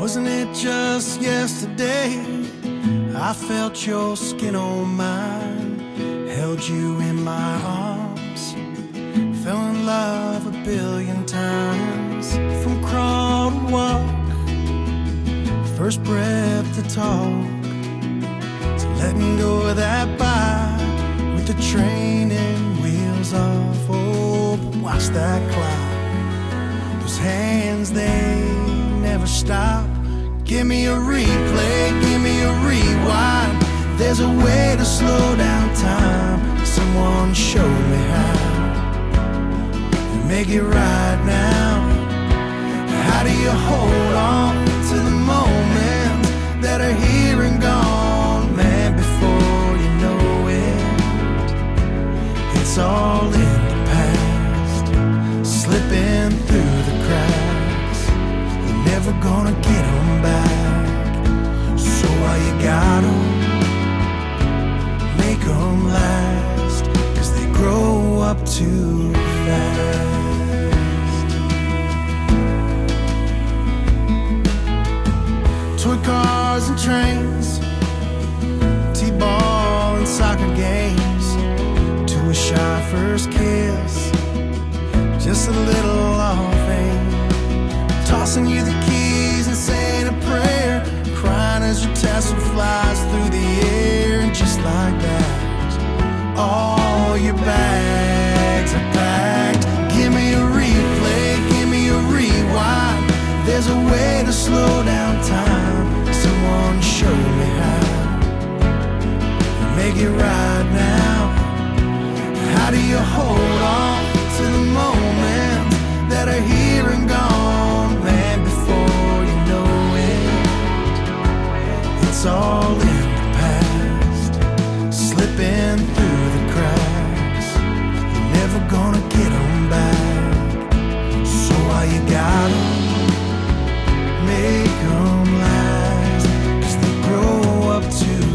Wasn't it just yesterday I felt your skin on mine, held you in my arms, fell in love a billion times. From crawl to walk, first breath to talk, to letting go of that bike with the training wheels off. Oh, but watch that clock, those hands, they never stop. Give me a replay, give me a rewind. There's a way to slow down time. Someone show me how to make it right now. How do you hold on to the moments that are here and gone? Man, before you know it, it's all in the past, slipping through the cracks. You're never gonna get them back. So while you got them, make them last, 'cause they grow up too fast. Toy cars and trains, T-ball and soccer games, to a shy first kiss, just a little off aim, tossing you the keys and saying a prayer, crying as your tassel flies through the air. And just like that, all your bags are packed. Give me a replay, give me a rewind. There's a way to slow down time. Someone show me how to make it right now. How do you hold on to the moments that are here and gone? Man, before you know it, it's all in the past, slipping through the cracks. You're never gonna get them back. So while you got them, make them last, 'cause they grow up too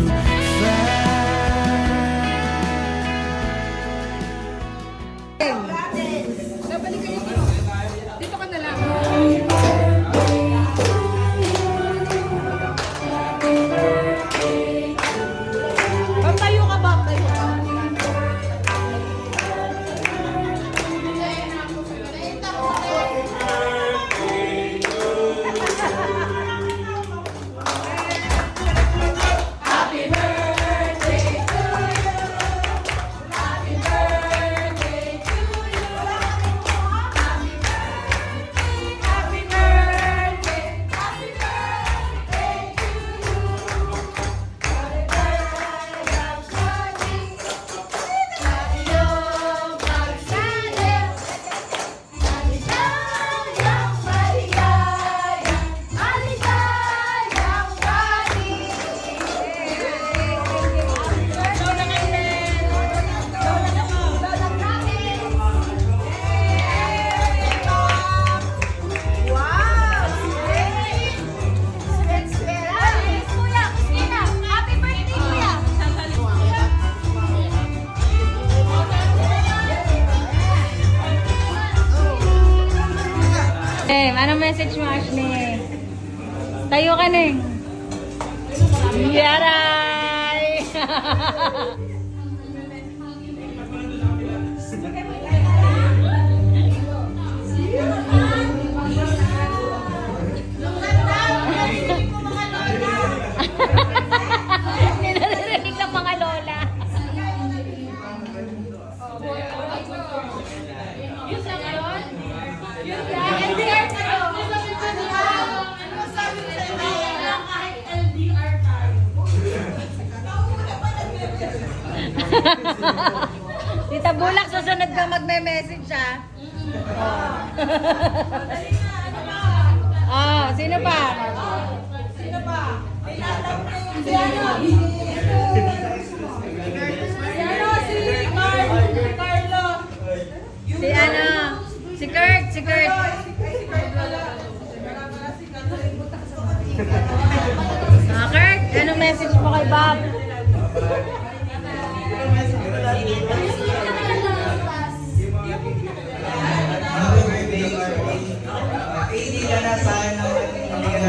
Dito ka na lang. Tayo ka ba? Tayo ka. Happy birthday to you. Happy birthday to you. Happy birthday, happy birthday, happy birthday to you. Anong message mo, Ashley? Tayo ka na. Yaray! Nilarinig ng mga lola. Yun lang yun? Yun lang? LDR tayo! Ano sabi ko sa'yo? Kahit LDR tayo. Tita Bulak, susunod ka magme-message ha? Oh, sino pa? Sino pa? Si ano? Si Carlo. Si ano? Si Kurt, si Kurt. Kurt, anong message mo kay Bob? Hindi ka na sana, hindi ka na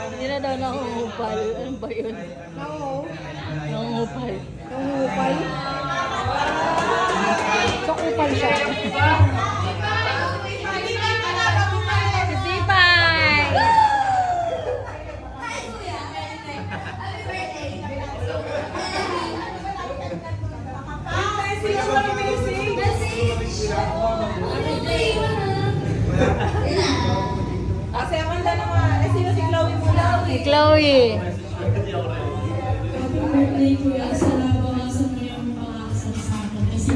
Hindi na daw nangungupal. Ano ba yun? Nangungupal. Nangungupal? So, kupal siya. Sipay! Kasi Amanda naman. Eh, sino si Chloe muna? Si Chloe. Birthday ko yan. Salamat sa mga pakasal sa akin. Kasi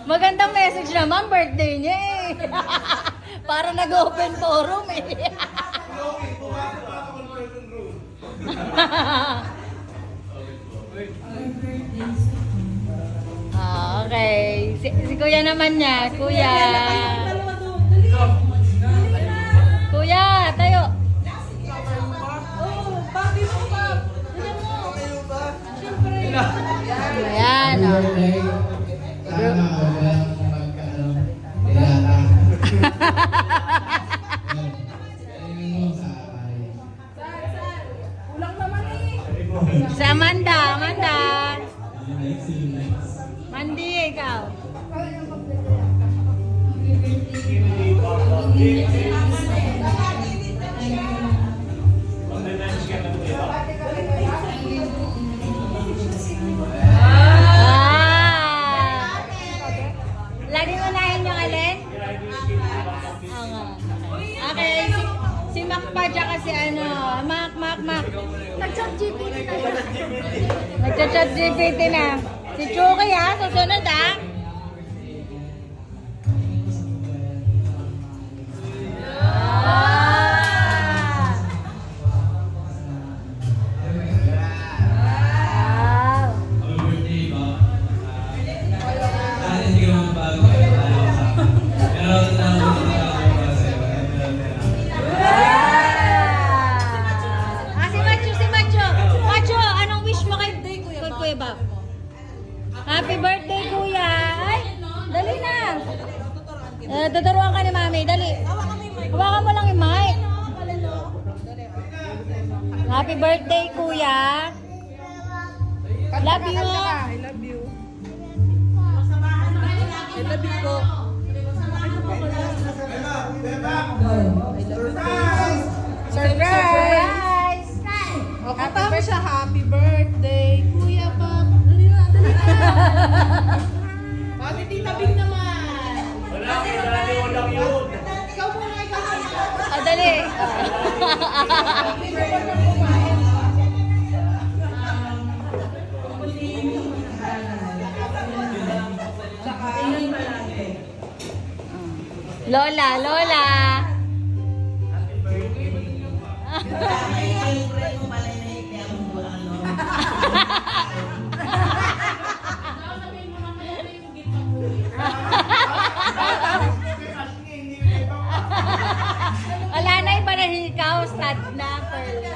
Magandang message naman, birthday niya eh. Para nag-open forum eh. Okay. Si kuya naman niya. Kuya. Kuya, tayo. Ayan. Birthday. Sana walang magkaano, nilata. Ayun mo sa ayos. Ulang naman eh. Sa Amanda, Amanda. Mandi, ikaw. Ah! Lagi unahin yung alin? Oo nga. Okay, si Mac pa tsaka si ano, Mac. Nag-chat GPT na yun. Nagchat-chat GPT na. Si Chucky ha, susunod ha. Ah! Wow! Birthday ko. Sana hindi ka magbago kayo tayo sa akin. Pero tinawa ko sa'yo. Ah, si Macho. Macho, anong wish mo kay Kuya Bob? Happy birthday, Kuya. Ay, dali na. Tuturuan ka ni Mami, dali. Hawakan mo lang yung mic. Happy birthday, Kuya. Love you. I love you. I love you po. Surprise! O, kanta mo siya, happy birthday, Kuya Bob. Dali na. Pati Tita Big naman. Ikaw muna, ikaw muna. Ah, dali. Lola. Wala na iba na hikaw, stud na, pearl na.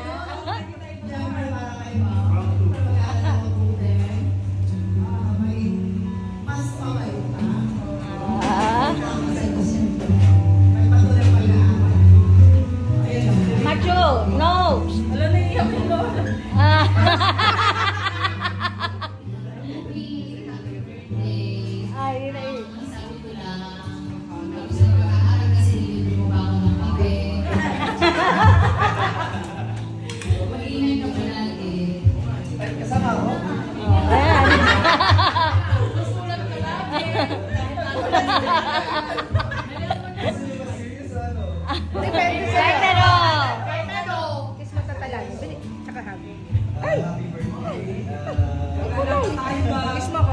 Ah. Macho, no. Ah. Ay, yun ay. Depende sa... Kahit ano. Kiss mo tatalan. Bili. Tsaka hug. Ay! Kiss mo ako.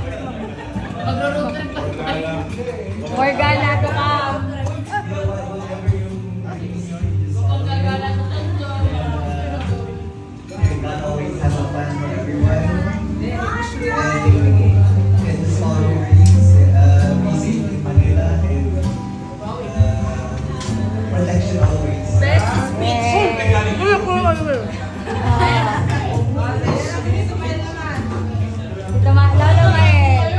Morgana to come. God always has a plan for everyone. And the small memories, be safe in Manila and protection always. Lolo Mael.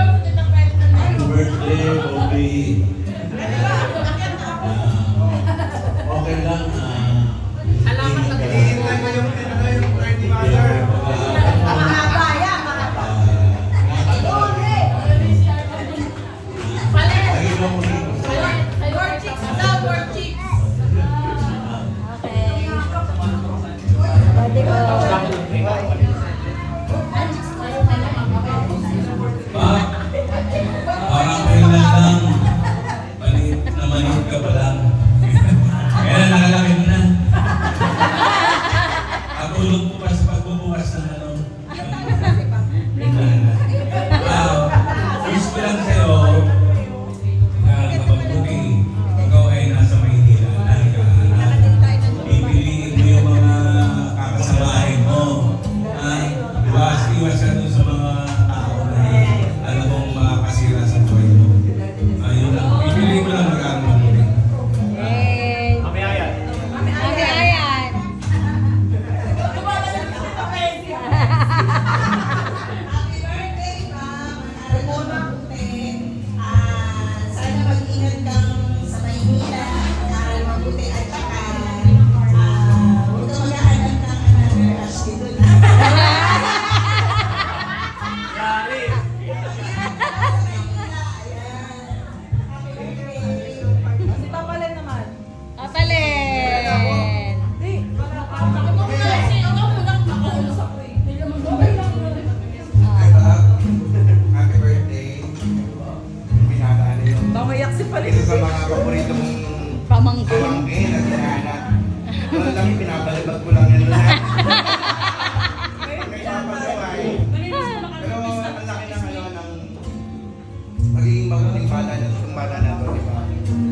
magiging mabuting bata na itong bata na to, di ba?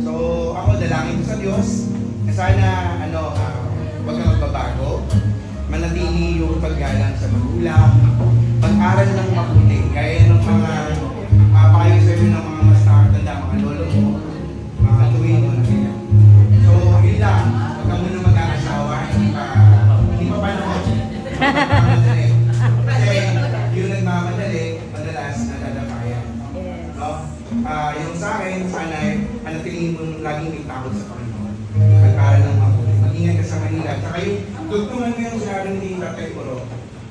So, ako dalangin ko sa Diyos na sana, wag kang magbabago, manatili yung paggalang sa magulang, pag-aral ng mabuti, gaya ng mga payo sa inyo ng mga mas nakatanda, mga lolo mo, mga tuwing mo na ganyan. So, yun lang, wag ka muna mag-aasawa, hindi pa panahon. Kasi yung nagmamadali, madalas nadadamayan. No? Yung sa akin, sana anatilin mo laging may takot sa Panginoon. Pag-aral ng mabuti. Mag-ingat ka sa Manila. Tsaka yung tugtungan mo yung sinabi ni Tatay Puro,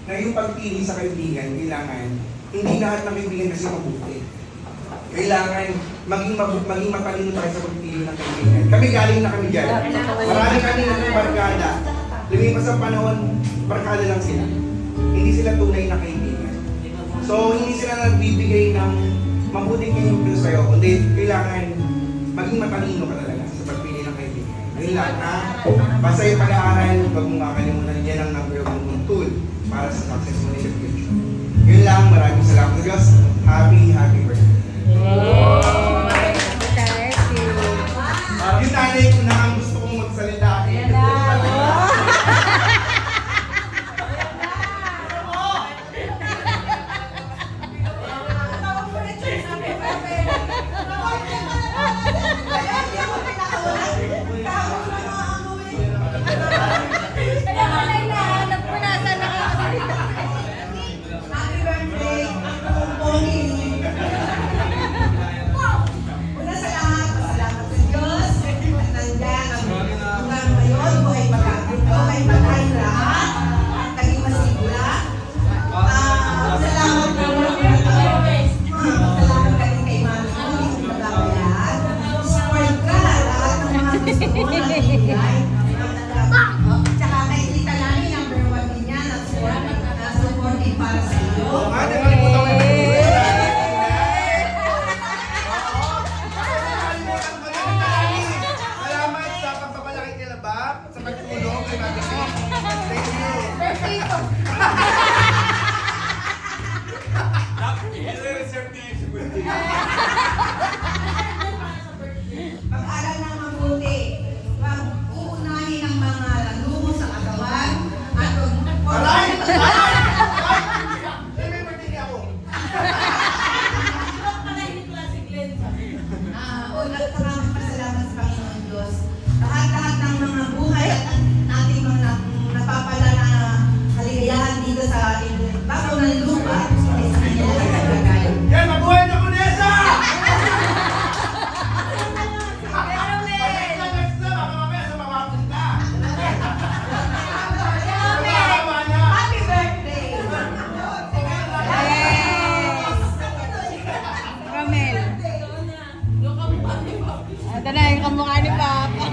na yung pagpili sa kaibigan, kailangan, hindi lahat ng kaibigan kasi mabuti. Kailangan maging matalino tayo sa pagpili ng kaibigan. Kami galing na kami dyan. Marami kami ng barkada. Lumipas ang panahon, barkada lang sila. Hindi sila tunay na kaibigan. So, hindi sila nagbibigay ng mabuting kaibigan sa'yo, kundi kailangan maging matalino ka talaga sa pagpili ng kaibigan. Yun lang, ha? Basta yung pag-aaral, huwag mong makalimutan, yan ang number one tool para sa success mo in the future. Yun lang, maraming salamat sa Diyos. Happy birthday. Yung nanay ko na ang gusto kong magsalita. Happy birthday, Pongpongin! Una sa lahat, pasalamat sa Diyos at nandiyan hanggang ngayon, buhay magkain lahat at naging masigla. Salamat ka din kay Mami ko, hindi magabayad. Support ka, lahat ng mga gusto mo na ibigay. Tsaka kay Tita Lani, number 1 din yan, supporting para sa iyo. Salamat sa pagpapalaki kay Labab, sa pagtulong kay Mami. Thank you. Mag-aral ng mabuti. Huwag uunahin ang mga lalo sa katawan at Aray! May birthday niya ako. Ulat ka namin pasalamat sa Panginoon Diyos. Lahat-lahat ng mga buhay at nating mga napapala na kaligayahan dito sa bago ng lupa ay sa kanya lang nagagay. Yan, mabuhay na Kunesa! Happy birthday! Romel. Ito na yung kamukha ni Papa.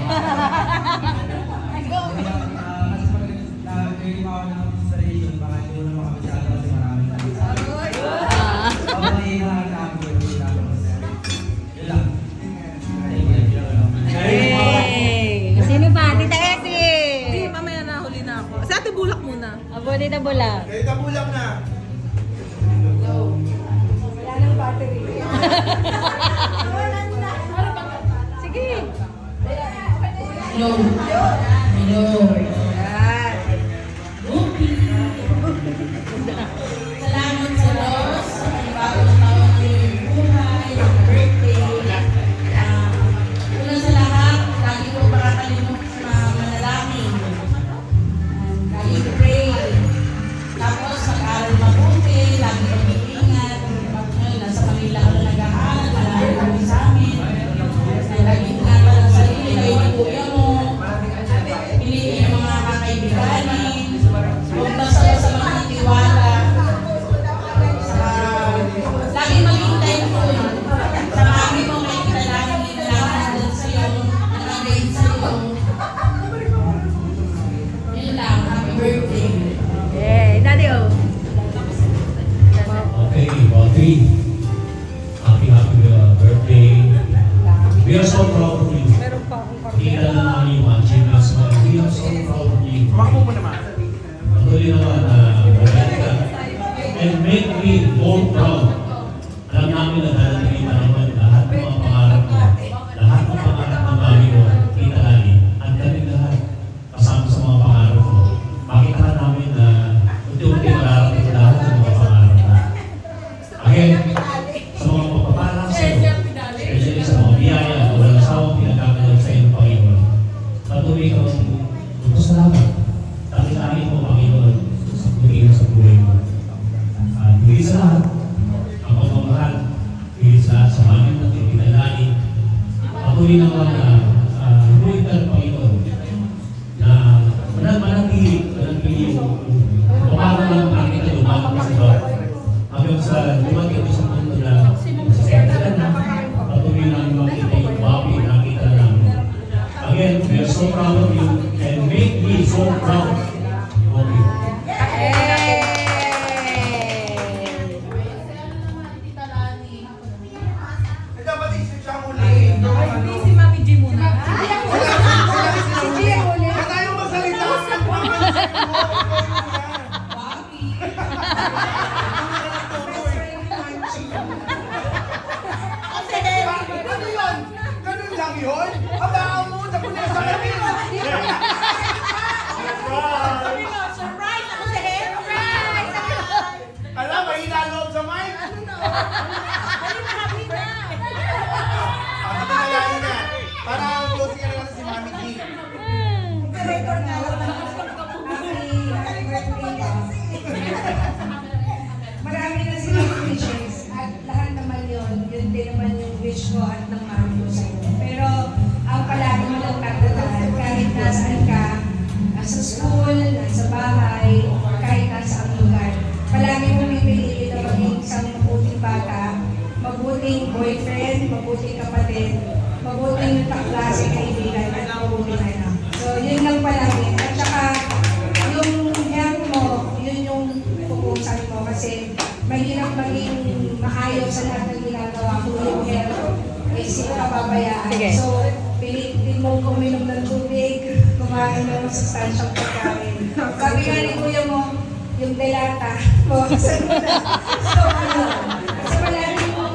Hey! Sino pa? Tita Essie! Hindi, mamaya na huli na ako. Sa ate bulak muna. Abo, Tita Bula. Kayo tabulang na. Sige. Hello. Hello. Salamat sa Diyos. Bagong taon ng iyong buhay. Birthday. Una sa lahat, lagi ko makakalimot sa manalangin. Lagi ko pray. Tapos mag-aral mabuti, lagi ko mag-iingat. Ngayon, nasa Manila ako na nag-aaral, malayo kami sa amin. Lagi ko nga pala sa sarili, kayo ni kuya mo. Piliin yung mga kakaibiganin. Huwag basta sa mga tiwala. Lagi maging thankful sa mami mo, kay kita lagi nilalaman sa'yo, nakagain sa'yo. Yun lang, happy birthday. Hey, Daddy O. Okay, Audrey. Happy birthday. We are so proud of you. Hindi ka lang naman yung achievements mo. We are so proud of you. Makpo mo naman. Patuloy naman na magaling ka. And make me more proud. Alam namin na darating yung panahon patuloy naman na huwag ng Panginoon na manatili yung paano lang nakita lumakas sa bawat hanggang sa dumating ito sa punto na sa na patuloy namin makita yung wapi nakita namin. Again, we are so proud of you and make me so proud of you. Eh, dapat i-switch ang uli. Si Mami G muna. Si Gia uli. Kaya tayo magsalita. Ano yun? Ganun lang yun? Abaan mo, tapos na sa kanila. Surprise! Ako si Hen! Alam, mahina loob sa mic. Sabi na yan na. Para closing na natin si Mami G. Record na lang. Happy birthday. Marami na silang wishes at lahat naman yun din naman yung wish ko at ng mami ko sa'yo. Pero ang palagi mo lang tatandaan, kahit nasaan ka, sa school, nasa bahay, kahit nasa ang lugar, palagi mo pipiliin na maging isang mabuting bata, mabuting boyfriend, mabuting kapatid, mabuting kaklase, kaibigan, at mabuting anak. So, yun lang palagi. At saka, yung health mo, yun yung pupusan mo kasi mahirap maging maayos sa lahat ng ginagawa kung yung health ay sino kapabayaan. Sige. So, pilitin mo kuminom ng tubig, kumain ng masustansyang pagkain. Sabi nga ni kuya mo, yung delata, bawasan mo na. So, ano, kasi palagi mo,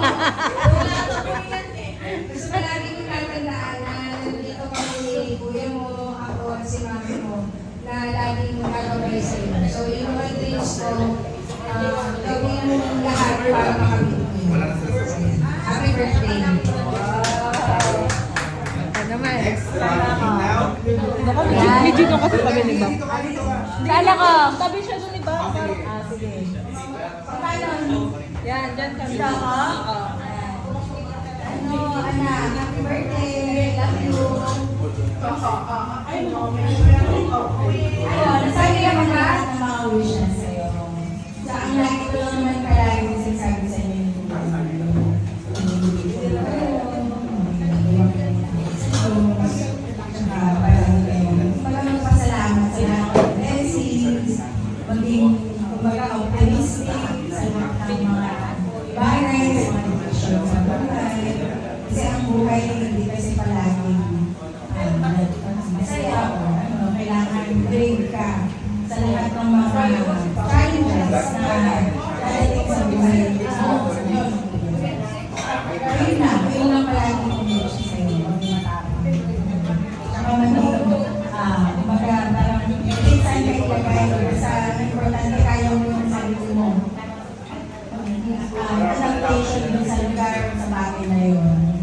kasi palagi mo tatandaan na nandito kami ni kuya mo, ako, at si mami mo, na laging magagabay sa'yo. So, yung mga dreams ko, gawin mo lahat para makamit mo yun. Wala na sila sa kanila. Happy birthday! Next, now. Medyo doon kasi tabi ni Bob. Dito ka, dito ka. Kala ko. Tabi siya doon ni Bob. Ah, sige. Yan, dyan kami. Ano, anak, happy birthday! Love you! Nasabi ka ba ng mga wishes sa'yo? Sa ang lagi ko lang naman palagi sinasabi sa inyo yung Maraming pasalamat sa lahat ng blessings, maging kumbaga optimistic sa lahat ng mga bagay, sa mga desisyon sa buhay. Kasi ang buhay hindi kasi palagi masaya o kailangan brave ka sa lahat ng mga challenges na dadating sa buhay. Yun lang palagi kong wish sa'yo. Saka kumbaga parang minsan ka ilagay sa importante kaya mo yung sarili mo. Adaptation dun sa lugar, sa bagay na yun.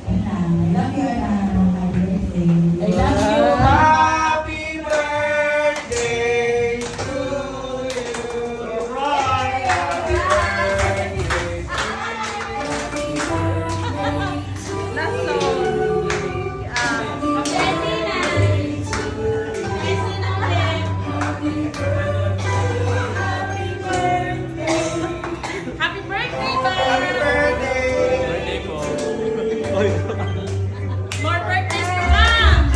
Yun lang. Love you na. Happy birthday. I love you. Happy birthday to you. Roy. Happy birthday. Last song. Happy birthday, Bob! Happy birthday. More birthdays to come!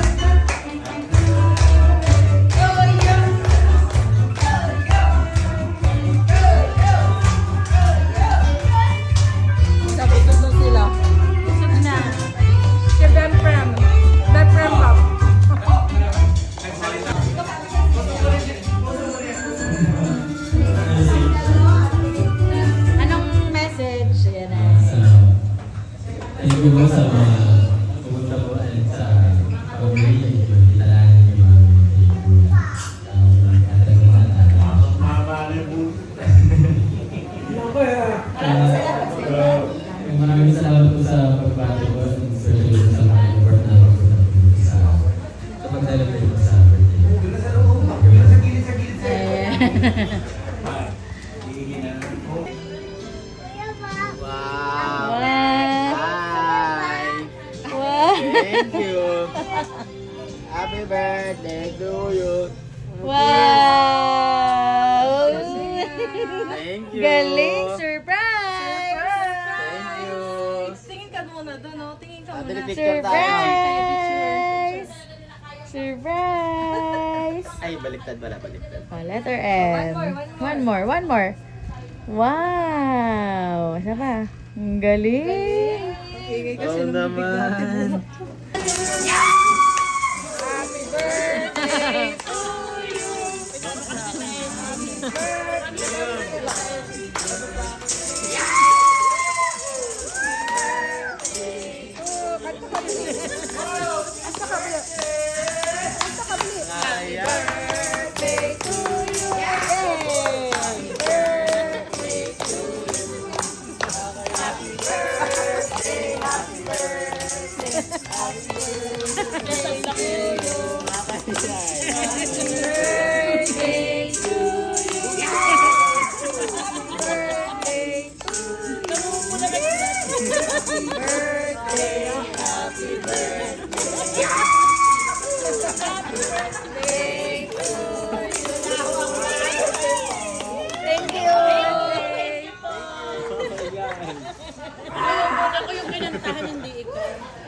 Sabi ko doon sila. Busog na. Si Bemprem. Bemprem Bob. Anong message? Yan na. Thank you po sa mga pumunta po ulit sa pag-ibig. Italangin niyo mga ating mga maraming salamat po sa pagbati po, especially sa mga effort na po sa pag-celebrate po sa birthday. Doon na sa loob. Doon na sa gilid, sa gilid. Wow. Thank you. Happy birthday to you. Wow! Thank you. Galing! Surprise! Thank you. Tingin ka muna doon, no? Tingin ka Ate, muna. picture tayo. Surprise! Surprise! Ay, baliktad pala, baliktad. Oh, letter M. One more. Wow! Isa pa. Ang galing! Oo naman. Thank you! Ako yung kinantahan